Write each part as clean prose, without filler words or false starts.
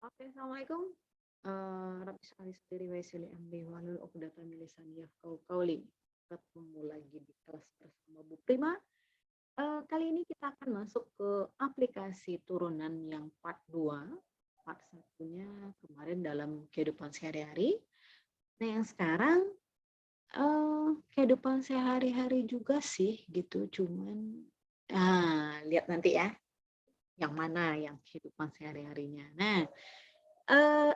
Oke, assalamualaikum. Rabbi sholli sadri wa yassir li amri wahlul 'uqdatam min lisani yafqahu qawli. Ketemu lagi di kelas bersama Bu Prima. Kali ini kita akan masuk ke aplikasi turunan yang part 2. Part satunya kemarin dalam kehidupan sehari-hari. Nah, yang sekarang kehidupan sehari-hari juga sih gitu, cuman lihat nanti ya yang mana yang kehidupan sehari-harinya. Nah,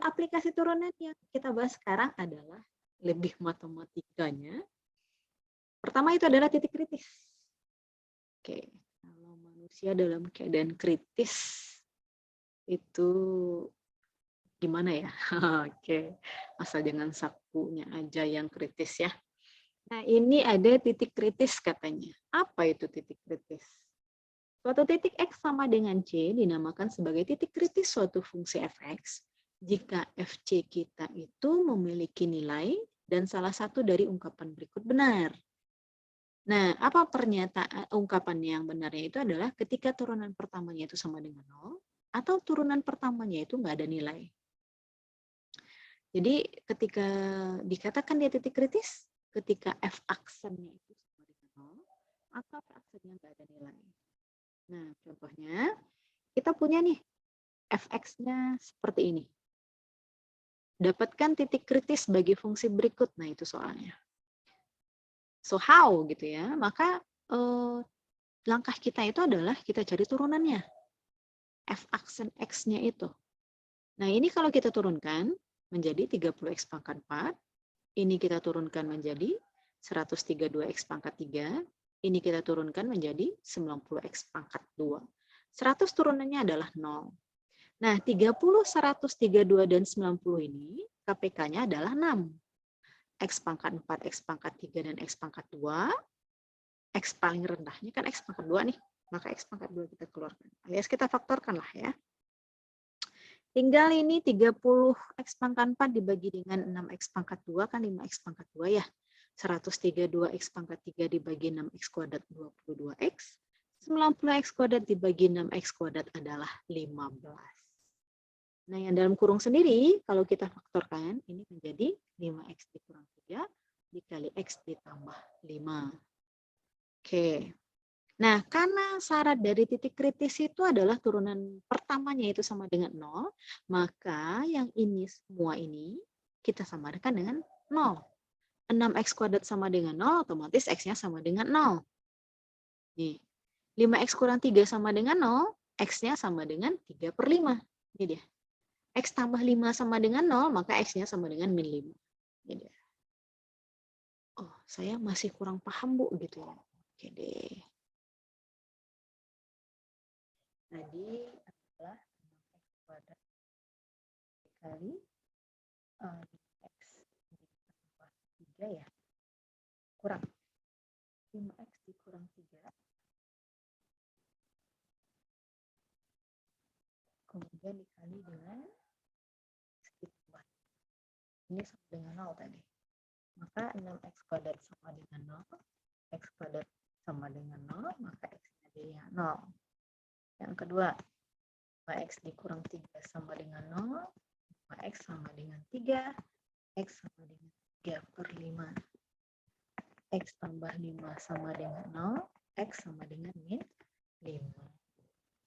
aplikasi turunan yang kita bahas sekarang adalah lebih matematikanya. Pertama itu adalah titik kritis. Oke, kalau manusia dalam keadaan kritis itu gimana ya? Oke, asal jangan sakunya aja yang kritis ya. Nah, ini ada titik kritis katanya. Apa itu titik kritis? Suatu titik X sama dengan C dinamakan sebagai titik kritis suatu fungsi fx jika fc kita itu memiliki nilai dan salah satu dari ungkapan berikut benar. Nah, apa pernyataan ungkapan yang benarnya itu adalah ketika turunan pertamanya itu sama dengan 0 atau turunan pertamanya itu nggak ada nilai. Jadi ketika dikatakan dia titik kritis, ketika f aksennya itu sama dengan 0 atau f aksennya nggak ada nilai. Nah, contohnya kita punya nih fx-nya seperti ini. Dapatkan titik kritis bagi fungsi berikut. Nah, itu soalnya. So, how gitu ya. Maka langkah kita itu adalah kita cari turunannya. F aksen X-nya itu. Nah, ini kalau kita turunkan menjadi 30X pangkat 4. Ini kita turunkan menjadi 132X pangkat 3. Ini kita turunkan menjadi 90X pangkat 2. 100 turunannya adalah 0. Nah, 30, 132, dan 90 ini KPK-nya adalah 6. X pangkat 4, X pangkat 3, dan X pangkat 2. X paling rendahnya kan X pangkat 2 nih. Maka X pangkat 2 kita keluarkan. Alias kita faktorkan lah ya. Tinggal ini 30 X pangkat 4 dibagi dengan 6X pangkat 2 kan 5X pangkat 2 ya. 132 X pangkat 3 dibagi 6X kuadrat 22X. 90X kuadrat dibagi 6X kuadrat adalah 15. Nah, yang dalam kurung sendiri, kalau kita faktorkan, ini menjadi 5X dikurang 3 dikali X ditambah 5. Oke. Nah, karena syarat dari titik kritis itu adalah turunan pertamanya itu sama dengan 0, maka yang ini semua ini kita samarkan dengan 0. 6X kuadrat sama dengan 0, otomatis X-nya sama dengan 0. Nih, 5X kurang 3 sama dengan 0, X-nya sama dengan 3 per 5. Ini dia. X tambah 5 sama dengan 0, maka X-nya sama dengan min 5. Ini dia. Oh, saya masih kurang paham, Bu, gitu ya. Oke deh. Tadi adalah 6X kuadrat dikali X ditambah 3 ya. Kurang. 5X dikurang 3. Kemudian dikali dengan ini sama dengan 0 tadi. Maka 6X kuadrat sama dengan 0. X kuadrat sama dengan 0. Maka X-nya dia 0. Yang kedua, 5X dikurang 3 sama dengan 0. 5X sama dengan 3. X sama dengan 3 per 5. X tambah 5 sama dengan 0. X sama dengan min 5.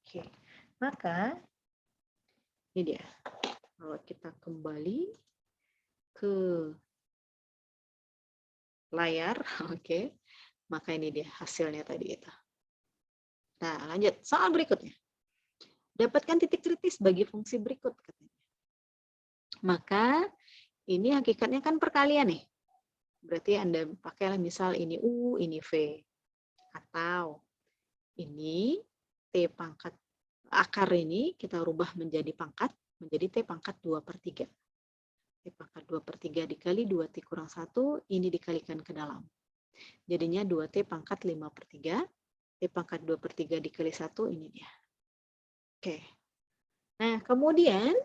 Oke, maka ini dia. Kalau kita kembali ke layar, oke, maka ini dia hasilnya tadi itu. Nah, lanjut. Soal berikutnya. Dapatkan titik kritis bagi fungsi berikut, katanya. Maka ini hakikatnya kan perkalian nih. Berarti Anda pakailah misal ini U, ini V. Atau ini T pangkat akar ini kita rubah menjadi pangkat, menjadi T pangkat 2 per 3. T pangkat 2 per 3 dikali 2T kurang 1, ini dikalikan ke dalam. Jadinya 2T pangkat 5 per 3. T pangkat 2 per 3 dikali 1, ini dia. Oke. Nah, kemudian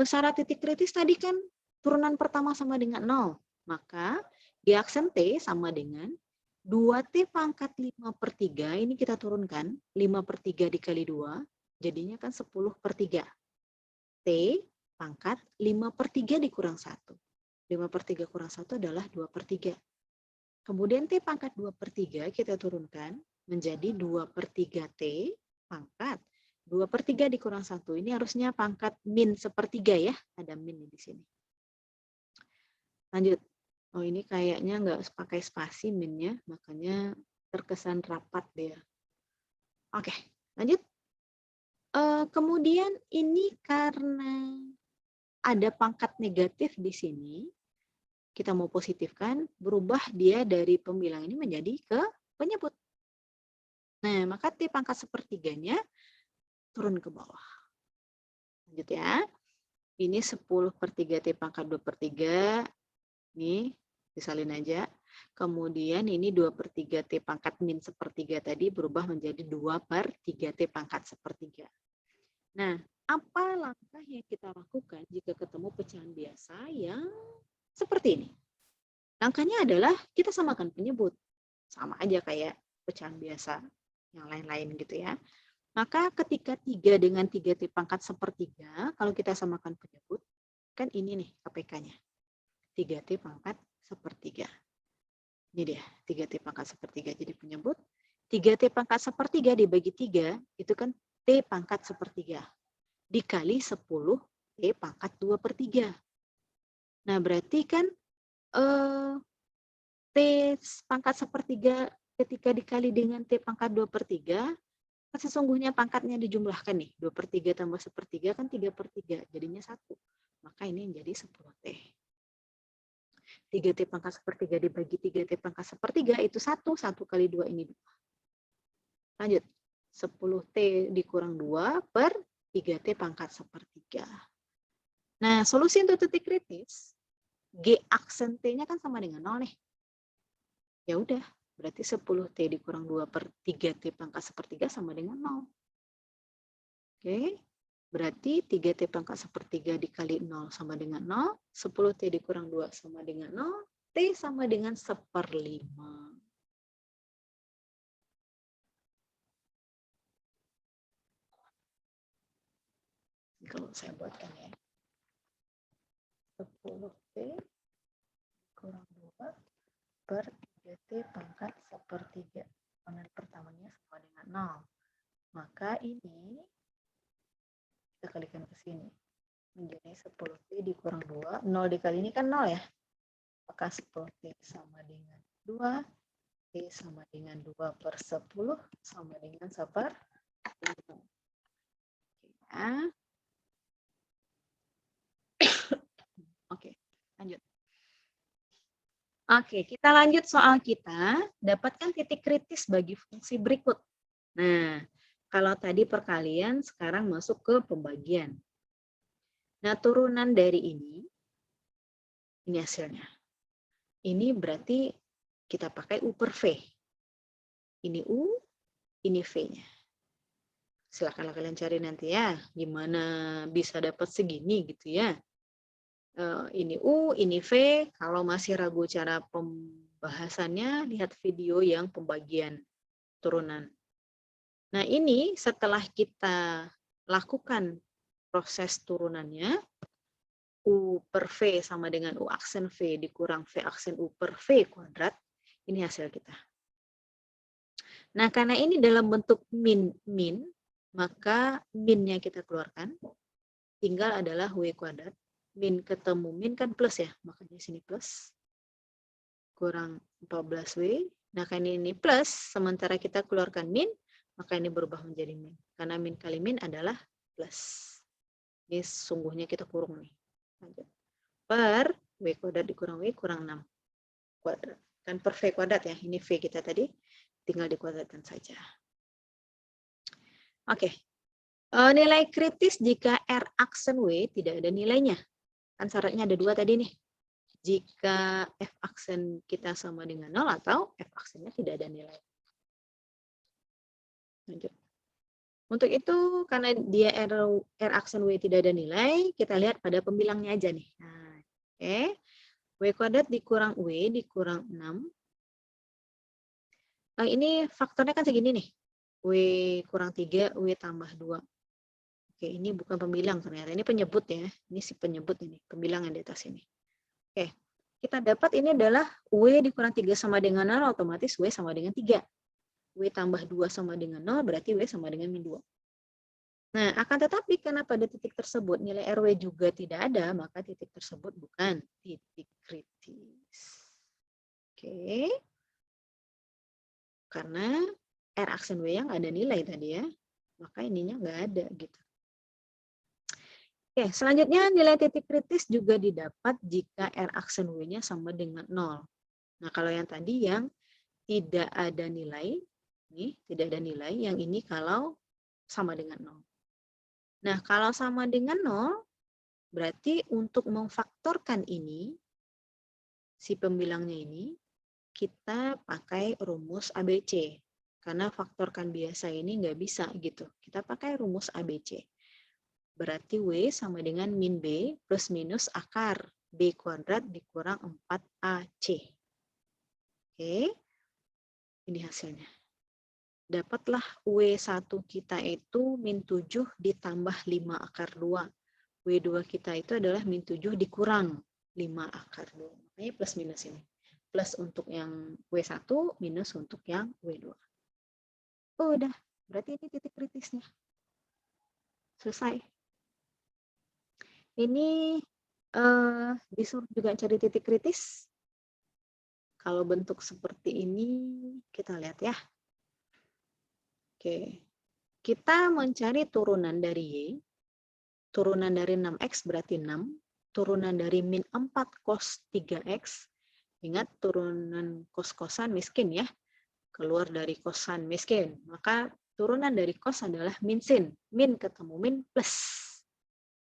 syarat titik kritis tadi kan turunan pertama sama dengan 0. Maka di aksen T sama dengan 2T pangkat 5 per 3, ini kita turunkan. 5 per 3 dikali 2, jadinya kan 10 per 3. T pangkat 5/3 dikurang 1. 5/3 kurang 1 adalah 2/3. Kemudian T pangkat 2/3 kita turunkan menjadi 2/3 T pangkat 2/3 dikurang 1. Ini harusnya pangkat min 1/3 ya. Ada min di sini. Lanjut. Oh ini kayaknya nggak pakai spasi minnya, makanya terkesan rapat dia. Oke, lanjut. Kemudian ini karena ada pangkat negatif di sini, kita mau positifkan, berubah dia dari pembilang ini menjadi ke penyebut. Nah, maka T pangkat 1/3-nya turun ke bawah. Lanjut ya. Ini 10/3 T pangkat 2/3. Nih, disalin aja. Kemudian ini 2/3 T pangkat min 1/3 tadi berubah menjadi 2/3 T pangkat 1/3. Nah, apa langkah yang kita lakukan jika ketemu pecahan biasa yang seperti ini? Langkahnya adalah kita samakan penyebut. Sama aja kayak pecahan biasa yang lain-lain gitu ya. Maka ketika 3 dengan 3T pangkat 1/3, kalau kita samakan penyebut, kan ini nih KPK-nya. 3T pangkat 1/3. Ini dia, 3T pangkat 1/3 jadi penyebut. 3T pangkat 1/3 dibagi 3, itu kan T pangkat 1/3. Dikali 10 T pangkat 2/3. Nah, berarti kan T pangkat 1/3 ketika dikali dengan T pangkat 2/3, sesungguhnya pangkatnya dijumlahkan nih. 2/3 tambah 1/3 kan 3/3, jadinya 1. Maka ini menjadi 10T. 3T pangkat 1/3 dibagi 3T pangkat 1/3 itu 1. 1 kali 2 ini 2. Lanjut. 10T dikurang 2 per 3T pangkat 1/3. Nah, solusi untuk titik kritis, G aksen T-nya kan sama dengan 0 nih. Ya udah, berarti 10T dikurang 2 per 3T pangkat 1/3 sama dengan 0. Oke, berarti 3T pangkat 1/3 dikali 0 sama dengan 0, 10T dikurang 2 sama dengan 0, T sama dengan 1/5. Kalau saya buatkan ya. 10T kurang 2 per 3T pangkat 1/3. Pangkat pertamanya sama dengan 0. Maka ini kita kalikan ke sini. Menjadi 10T dikurang 2. 0 dikali ini kan 0 ya. Maka 10T sama dengan 2. T sama dengan 2 per 10 sama dengan 1/5. Ya. Oke, lanjut. Oke, kita lanjut soal kita. Dapatkan titik kritis bagi fungsi berikut. Nah, kalau tadi perkalian, sekarang masuk ke pembagian. Nah, turunan dari ini hasilnya. Ini berarti kita pakai U per V. Ini U, ini V-nya. Silakan kalian cari nanti ya, gimana bisa dapat segini gitu ya. Ini U, ini V. Kalau masih ragu cara pembahasannya, lihat video yang pembagian turunan. Nah, ini setelah kita lakukan proses turunannya, U per V sama dengan U aksen V dikurang V aksen U per V kuadrat, ini hasil kita. Nah, karena ini dalam bentuk min, maka minnya kita keluarkan, tinggal adalah W kuadrat. Min ketemu min kan plus ya, makanya sini plus. Kurang 14W. Nah, karena ini plus, sementara kita keluarkan min, maka ini berubah menjadi min. Karena min kali min adalah plus. Ini sungguhnya kita kurung nih. Lanjut. Per W kuadrat dikurang W kurang 6 kuadrat. Kan per V kuadrat ya, ini V kita tadi, tinggal dikuadratkan saja. Oke. Nilai kritis jika R aksen W tidak ada nilainya. Kan syaratnya ada 2 tadi nih. Jika F aksen kita sama dengan 0 atau F aksennya tidak ada nilai. Lanjut. Untuk itu, karena dia R aksen W tidak ada nilai, kita lihat pada pembilangnya aja nih. Nah, oke. W kuadrat dikurang W dikurang 6. Ini faktornya kan segini nih. W kurang 3, W tambah 2. Oke, ini bukan pembilang ternyata. Ini penyebut ya. Ini si penyebut ini. Pembilang yang di atas ini. Oke. Kita dapat ini adalah W dikurang 3 sama dengan 0, otomatis W sama dengan 3. W tambah 2 sama dengan 0, berarti W sama dengan min 2. Nah, akan tetapi karena pada titik tersebut nilai RW juga tidak ada, maka titik tersebut bukan titik kritis. Oke. Karena R aksen W yang ada nilai tadi ya, maka ininya nggak ada gitu. Oke, selanjutnya nilai titik kritis juga didapat jika R aksen W-nya sama dengan 0. Nah, kalau yang tadi yang tidak ada nilai, nih, tidak ada nilai, yang ini kalau sama dengan 0. Nah, kalau sama dengan 0, berarti untuk memfaktorkan ini, si pembilangnya ini, kita pakai rumus ABC. Karena faktorkan biasa ini nggak bisa gitu. Kita pakai rumus ABC. Berarti W sama dengan min B plus minus akar B kuadrat dikurang 4AC. Oke, ini hasilnya. Dapatlah W1 kita itu min 7 ditambah 5 akar 2. W2 kita itu adalah min 7 dikurang 5 akar 2. Makanya plus minus ini. Plus untuk yang W1, minus untuk yang W2. Oh, udah. Berarti ini titik kritisnya. Selesai. Ini disuruh juga cari titik kritis. Kalau bentuk seperti ini, kita lihat ya. Oke. Kita mencari turunan dari Y. Turunan dari 6X berarti 6. Turunan dari min 4 cos 3X. Ingat, turunan kos-kosan miskin ya. Keluar dari kosan miskin. Maka turunan dari kos adalah min sin. Min ketemu min plus.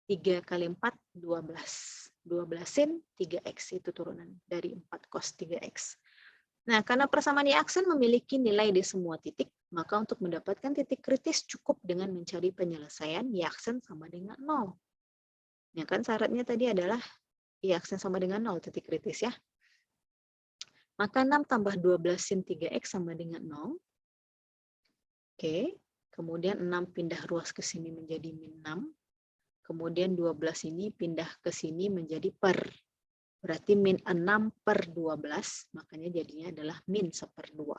3 kali 4, 12. 12 sin, 3X itu turunan dari 4 cos 3X. Nah, karena persamaan Y aksen memiliki nilai di semua titik, maka untuk mendapatkan titik kritis cukup dengan mencari penyelesaian Y aksen sama dengan 0. Ya kan syaratnya tadi adalah Y aksen sama dengan 0 titik kritis ya. Maka 6 tambah 12 sin 3X sama dengan 0. Oke, kemudian 6 pindah ruas ke sini menjadi min 6. Kemudian 12 ini pindah ke sini menjadi per. Berarti min 6 per 12, makanya jadinya adalah min 1/2.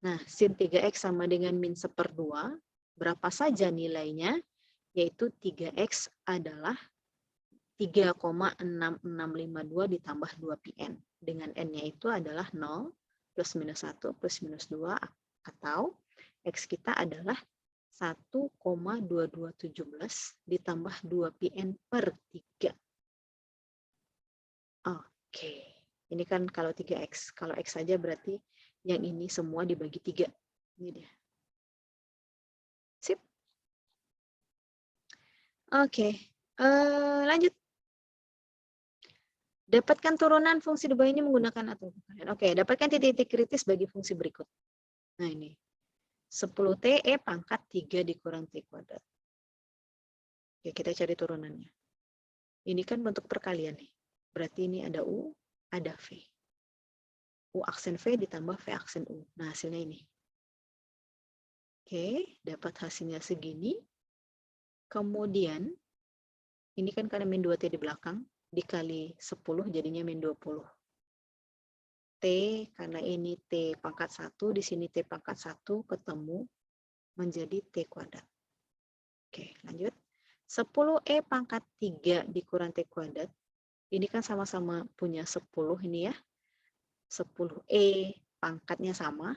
Nah, sin 3X sama dengan min 1/2, berapa saja nilainya? Yaitu 3X adalah 3,6652 ditambah 2πn. Dengan N-nya itu adalah 0, plus minus 1, plus minus 2, atau X kita adalah 1,2217 ditambah 2πn per 3. Oke, ini kan kalau 3X. Kalau X saja berarti yang ini semua dibagi 3. Ini dia. Sip. Oke, lanjut. Dapatkan turunan fungsi di bawah ini menggunakan atribut kalian. Oke, dapatkan titik-titik kritis bagi fungsi berikut. Nah ini. 10T E pangkat 3 dikurang T kuadrat. Oke, kita cari turunannya. Ini kan bentuk perkalian nih. Berarti ini ada U, ada V. U aksen V ditambah V aksen U. Nah, hasilnya ini. Oke, dapat hasilnya segini. Kemudian, ini kan karena min 2T di belakang, dikali 10 jadinya min 20. T, karena ini T pangkat 1, di sini T pangkat 1 ketemu menjadi T kuadrat. Oke, lanjut. 10E pangkat 3 dikurang T kuadrat. Ini kan sama-sama punya 10 ini ya. 10E pangkatnya sama,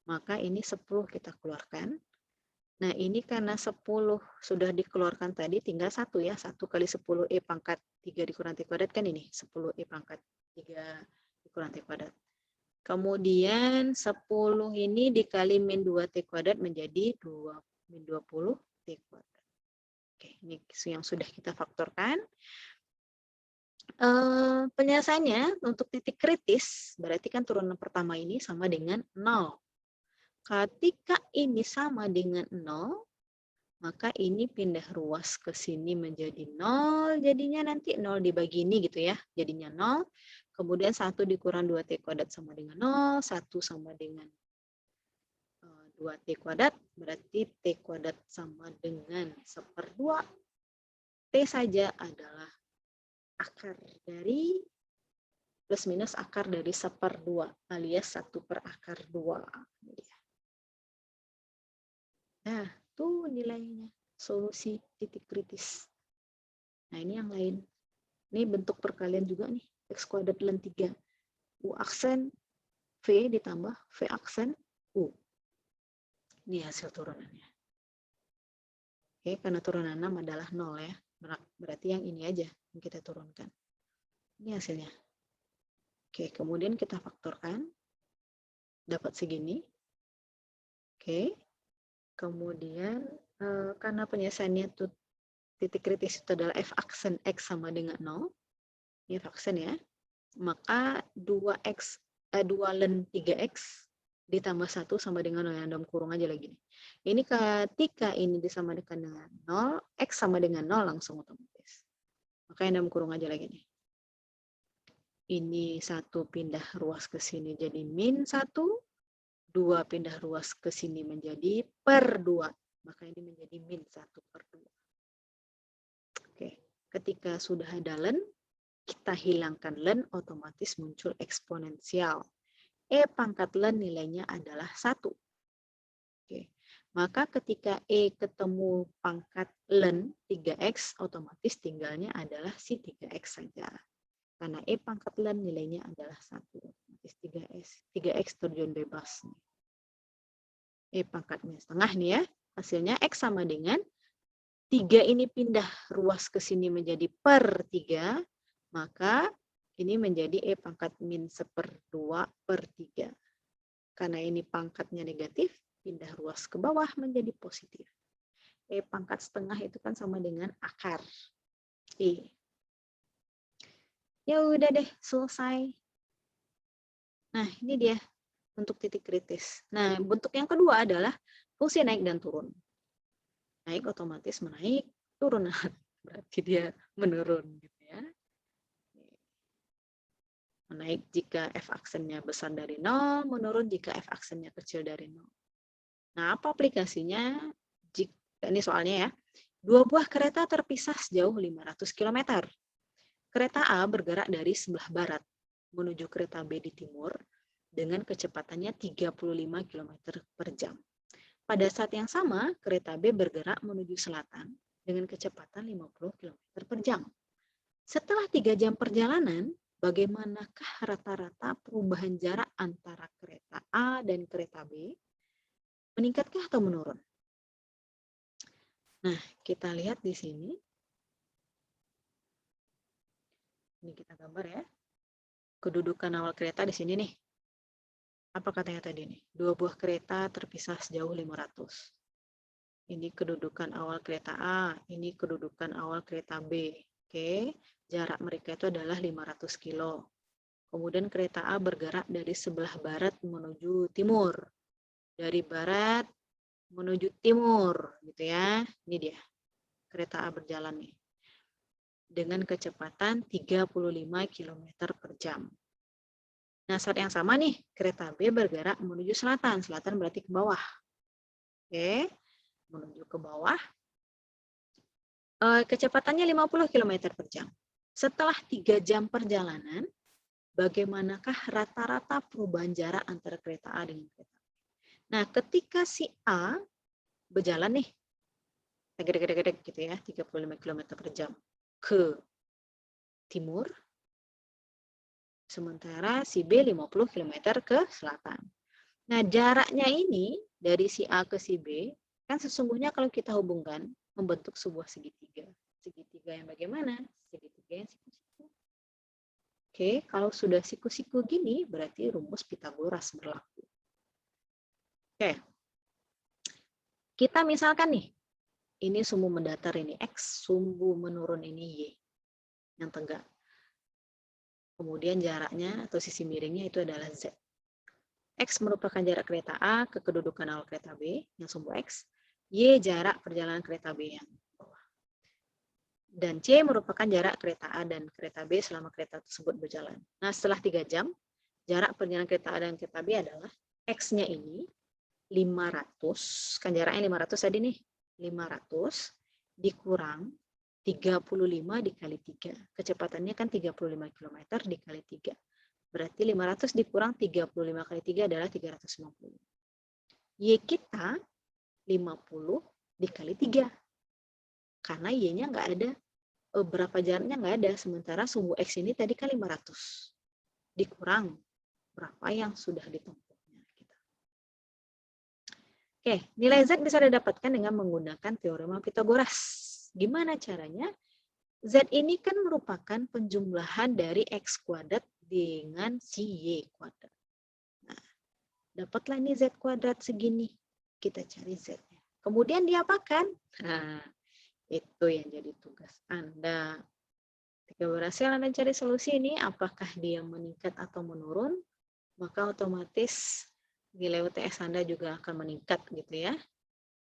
maka ini 10 kita keluarkan. Nah, ini karena 10 sudah dikeluarkan tadi, tinggal 1 ya. 1 kali 10E pangkat 3 dikurang T kuadrat kan ini. 10E pangkat 3 dikurang T kuadrat. Kemudian 10 ini dikali min 2T kuadrat menjadi min 20 T kuadrat. Oke, ini yang sudah kita faktorkan. Penyelesaiannya untuk titik kritis, berarti kan turunan pertama ini sama dengan 0. Ketika ini sama dengan 0, maka ini pindah ruas ke sini menjadi 0, jadinya nanti 0 dibagi ini gitu ya, jadinya 0. Kemudian 1 dikurang 2T kuadrat sama dengan 0, 1 sama dengan 2T kuadrat, berarti T kuadrat sama dengan 1/2. T saja adalah akar dari plus minus akar dari 1/2 alias 1/2. Nah, tuh nilainya, solusi titik kritis. Nah, ini yang lain. Ini bentuk perkalian juga nih, X kuadrat ln 3. U aksen V ditambah V aksen U. Ini hasil turunannya. Oke, karena turunan 6 adalah 0 ya. Berarti yang ini aja yang kita turunkan. Ini hasilnya. Oke, kemudian kita faktorkan. Dapat segini. Oke. Kemudian karena penyelesaiannya itu titik kritis itu adalah f aksen x sama dengan 0. Ini f aksen ya. Maka 2 ln 3x ditambah 1 sama dengan 0, yang dalam kurung aja lagi nih. Ini ketika ini disamakan dengan 0, x sama dengan 0 langsung otomatis. Maka yang dalam kurung aja lagi nih. Ini 1 pindah ruas ke sini jadi min 1, 2 pindah ruas ke sini menjadi per 2. Maka ini menjadi min 1/2. Oke, ketika sudah ada ln, kita hilangkan ln, otomatis muncul eksponensial. E pangkat ln nilainya adalah 1. Oke. Maka ketika E ketemu pangkat ln 3x, otomatis tinggalnya adalah si 3x saja. Karena E pangkat ln nilainya adalah 1. Otomatis 3x terjun bebas. E pangkatnya setengah nih ya. Hasilnya X sama dengan 3 ini pindah ruas ke sini menjadi per 3. Maka ini menjadi E pangkat min 1/2/3. Karena ini pangkatnya negatif, pindah ruas ke bawah menjadi positif. E pangkat setengah itu kan sama dengan akar E. Ya udah deh, selesai. Nah, ini dia bentuk titik kritis. Nah, bentuk yang kedua adalah fungsi naik dan turun. Naik otomatis menaik, turun berarti dia menurun gitu ya. Menaik jika f aksennya besar dari 0, menurun jika f aksennya kecil dari 0. Nah, apa aplikasinya? Jika, ini soalnya ya. 2 buah kereta terpisah sejauh 500 km. Kereta A bergerak dari sebelah barat menuju kereta B di timur dengan kecepatannya 35 km per jam. Pada saat yang sama, kereta B bergerak menuju selatan dengan kecepatan 50 km per jam. Setelah 3 jam perjalanan, bagaimanakah rata-rata perubahan jarak antara kereta A dan kereta B? Meningkatkah atau menurun? Nah, kita lihat di sini. Ini kita gambar ya. Kedudukan awal kereta di sini nih. Apa katanya tadi nih? 2 buah kereta terpisah sejauh 500. Ini kedudukan awal kereta A, ini kedudukan awal kereta B. Oke, jarak mereka itu adalah 500 kilo. Kemudian kereta A bergerak dari sebelah barat menuju timur. Dari barat menuju timur, gitu ya. Ini dia. Kereta A berjalan nih. Dengan kecepatan 35 km per jam. Nah, saat yang sama nih, kereta B bergerak menuju selatan. Selatan berarti ke bawah. Oke, menuju ke bawah. Kecepatannya 50 km per jam. Setelah 3 jam perjalanan, bagaimanakah rata-rata perubahan jarak antara kereta A dengan kereta B? Nah, ketika si A berjalan nih, gedek gitu ya, 35 km per jam ke timur, sementara si B 50 km ke selatan. Nah, jaraknya ini dari si A ke si B, kan sesungguhnya kalau kita hubungkan, membentuk sebuah segitiga. Segitiga yang bagaimana? Segitiga yang siku-siku. Oke, kalau sudah siku-siku gini, berarti rumus Pitagoras berlaku. Oke, kita misalkan nih, ini sumbu mendatar ini X, sumbu menurun ini Y, yang tegak. Kemudian jaraknya atau sisi miringnya itu adalah Z. X merupakan jarak kereta A ke kedudukan awal kereta B, yang sumbu X. Y jarak perjalanan kereta B yang bawah. Dan C merupakan jarak kereta A dan kereta B selama kereta tersebut berjalan. Nah, setelah 3 jam, jarak perjalanan kereta A dan kereta B adalah X-nya ini 500, kan jaraknya 500 tadi nih, 500 dikurang 35 dikali 3. Kecepatannya kan 35 km dikali 3. Berarti 500 dikurang 35 kali 3 adalah 350. Y kita 50 dikali 3. Karena Y-nya nggak ada, berapa jaraknya nggak ada. Sementara sumbu X ini tadi kan 500. Dikurang berapa yang sudah ditempuhnya. Oke, nilai Z bisa didapatkan dengan menggunakan teorema Pitagoras. Gimana caranya? Z ini kan merupakan penjumlahan dari X kuadrat dengan si Y kuadrat. Nah, dapatlah ini Z kuadrat segini. Kita cari Z-nya. Kemudian diapakan? Nah, itu yang jadi tugas Anda. Ketika berhasil Anda cari solusi ini, apakah dia meningkat atau menurun, maka otomatis nilai UTS Anda juga akan meningkat gitu ya.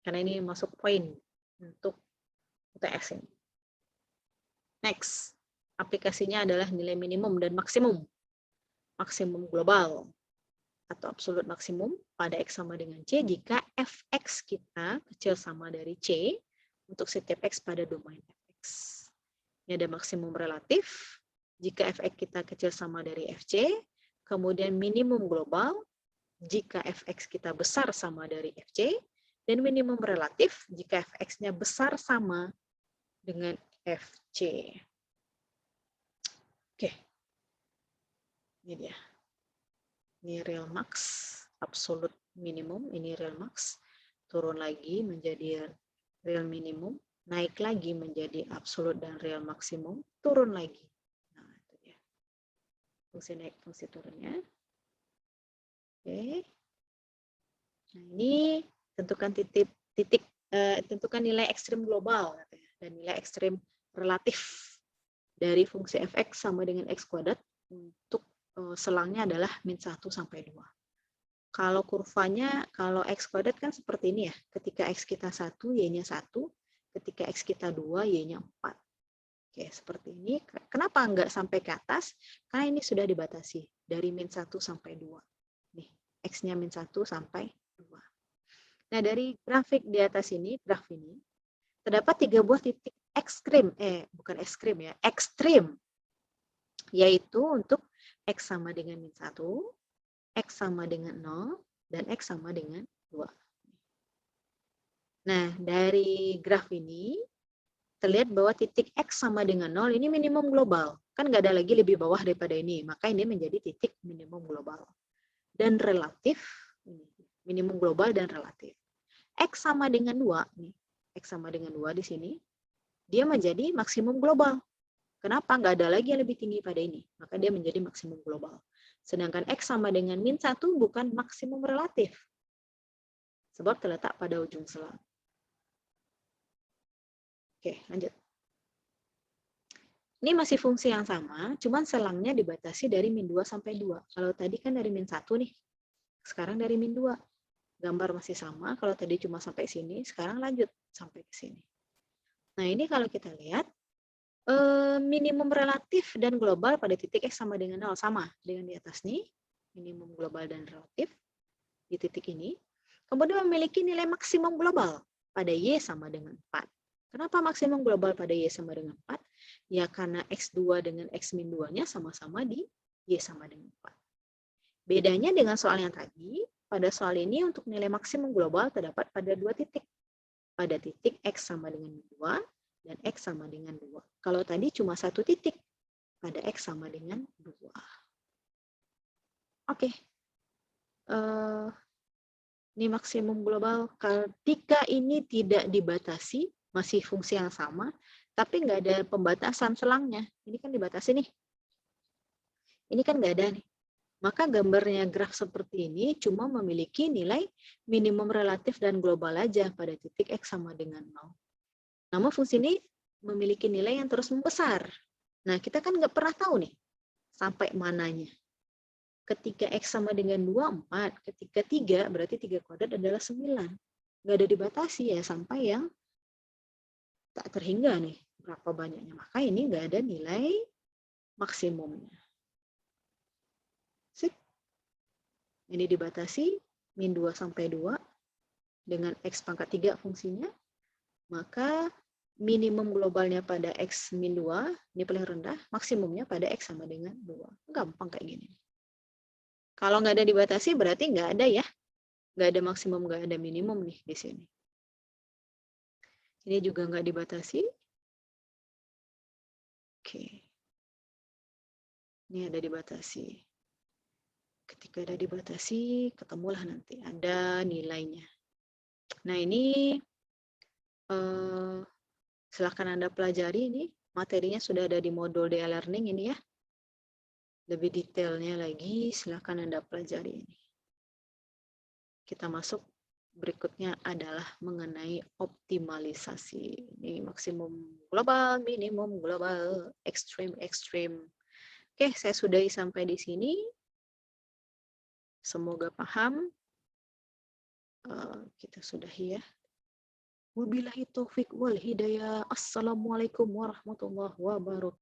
Karena ini masuk poin untuk UTS ini. Next, aplikasinya adalah nilai minimum dan maksimum. Maksimum global atau absolut maksimum pada X sama dengan C jika Fx kita kecil sama dari C untuk setiap X pada domain Fx. Ini ada maksimum relatif jika Fx kita kecil sama dari Fc, kemudian minimum global jika Fx kita besar sama dari Fc, dan minimum relatif jika Fx-nya besar sama dengan Fc. Oke, ini dia. Ini real max, absolute minimum, ini real max. Turun lagi menjadi real minimum, naik lagi menjadi absolute dan real maksimum, turun lagi. Nah, itu dia. Fungsi naik, fungsi turunnya. Oke. Nah, ini tentukan tentukan nilai ekstrim global dan nilai ekstrim relatif dari fungsi fx sama dengan x kuadrat untuk selangnya adalah min 1 sampai 2. Kalau kurvanya, kalau x kuadrat kan seperti ini ya. Ketika x kita 1, y-nya 1. Ketika x kita 2, y-nya 4. Oke, seperti ini. Kenapa nggak sampai ke atas? Karena ini sudah dibatasi dari min 1 sampai 2. Nih, x-nya min 1 sampai 2. Nah, dari grafik di atas ini, graf ini, terdapat 3 buah titik ekstrim. Bukan ekstrim ya, ekstrim. Yaitu untuk X sama dengan min 1, X sama dengan 0, dan X sama dengan 2. Nah, dari graf ini, terlihat bahwa titik X sama dengan 0 ini minimum global. Kan nggak ada lagi lebih bawah daripada ini. Maka ini menjadi titik minimum global. Dan relatif, minimum global dan relatif. X sama dengan 2, nih, X sama dengan 2 di sini, dia menjadi maksimum global. Kenapa? Nggak ada lagi yang lebih tinggi pada ini. Maka dia menjadi maksimum global. Sedangkan X sama dengan min 1 bukan maksimum relatif. Sebab terletak pada ujung selang. Oke, lanjut. Ini masih fungsi yang sama, cuman selangnya dibatasi dari min 2 sampai 2. Kalau tadi kan dari min 1 nih, sekarang dari min 2. Gambar masih sama, kalau tadi cuma sampai sini, sekarang lanjut sampai ke sini. Nah, ini kalau kita lihat, minimum relatif dan global pada titik X sama dengan 0. Sama dengan di atas nih, minimum global dan relatif di titik ini. Kemudian memiliki nilai maksimum global pada Y sama dengan 4. Kenapa maksimum global pada Y sama dengan 4? Ya karena X2 dengan X min 2-nya sama-sama di Y sama dengan 4. Bedanya dengan soal yang tadi, pada soal ini untuk nilai maksimum global terdapat pada 2 titik. Pada titik X sama dengan 2 dan X sama dengan 2. Kalau tadi cuma 1 titik, pada X sama dengan 2. Oke. Ini maksimum global. Ketika ini tidak dibatasi, masih fungsi yang sama, tapi nggak ada pembatasan selangnya. Ini kan dibatasi nih. Ini kan nggak ada nih. Maka gambarnya graf seperti ini cuma memiliki nilai minimum relatif dan global aja pada titik X sama dengan 0. Namun fungsi ini memiliki nilai yang terus membesar. Nah, kita kan nggak pernah tahu nih sampai mananya. Ketika X sama dengan 2, 4. Ketika 3, berarti 3 kuadrat adalah 9. Nggak ada dibatasi ya, sampai yang tak terhingga nih berapa banyaknya. Maka ini nggak ada nilai maksimumnya. Sip. Ini dibatasi, min 2 sampai 2 dengan X pangkat 3 fungsinya, maka minimum globalnya pada X min 2, ini paling rendah, maksimumnya pada X sama dengan 2. Gampang kayak gini. Kalau nggak ada dibatasi, berarti nggak ada ya. Nggak ada maksimum, nggak ada minimum nih di sini. Ini juga nggak dibatasi. Oke. Ini ada dibatasi. Ketika ada dibatasi, ketemulah nanti. Ada nilainya. Nah, ini silahkan Anda pelajari ini. Materinya sudah ada di modul DA Learning ini ya. Lebih detailnya lagi, silahkan Anda pelajari ini. Kita masuk, berikutnya adalah mengenai optimalisasi. Ini maksimum global, minimum global, ekstrim, ekstrim. Oke, saya sudahi sampai di sini. Semoga paham. Kita sudahi ya. Wabillahi taufik wal hidayah. Assalamualaikum warahmatullahi wabarakatuh.